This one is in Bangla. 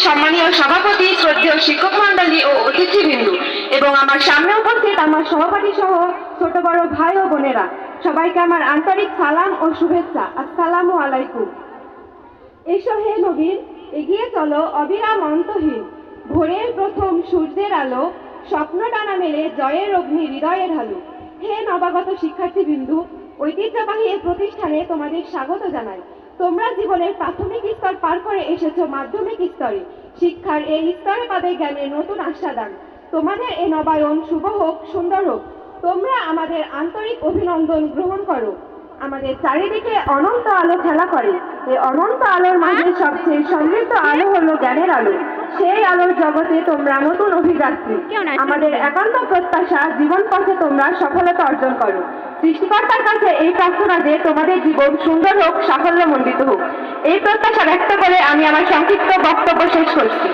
সম্মানীয় সভাপতি, শ্রদ্ধেয় শিক্ষক মন্ডলী ও অতিথিবৃন্দু এবং আমার সামনে উপস্থিত আমার সহপাঠী সহ ছোট বড় ভাই ও বোনেরা, সবাইকে আমার আন্তরিক সালাম ও শুভেচ্ছা। আসসালামু আলাইকুম। এসো হে নবীন, এগিয়ে চলো অবিরাম অন্তহীন। ভোরের প্রথম সূর্যের আলো, স্বপ্ন ডানা মেলে জয়ের অগ্নি হৃদয়ে ঢালু। হে নবাগত শিক্ষার্থীবৃন্দু, ঐতিহ্যবাহী এই প্রতিষ্ঠানে তোমাদের স্বাগত জানাই। তোমরা জীবনের প্রাথমিক স্তর পার করে এসেছো মাধ্যমিক স্তরে। শিক্ষার এই স্তরে পাবে জ্ঞানের নতুন আস্বাদন। তোমাদের এই নবায়ন শুভ হোক, সুন্দর হোক। তোমরা আমাদের আন্তরিক অভিনন্দন গ্রহণ করো। আমাদের চারিদিকে অনন্ত আলো খেলা করে। এই অনন্ত আলোর মাঝে সবচেয়ে সমৃদ্ধ আলো হলো জ্ঞানের আলো। সেই আলোর জগতে তোমরা নতুন অভিযাত্রী। আমাদের একান্ত প্রত্যাশা, জীবন পথে তোমরা সফলতা অর্জন করো। সৃষ্টিকর্তার কাছে এই প্রার্থনা যে তোমাদের জীবন সুন্দর হোক, সাফল্যমণ্ডিত হোক। এই প্রত্যাশা ব্যক্ত করে আমি আমার সংক্ষিপ্ত বক্তব্য শেষ করছি।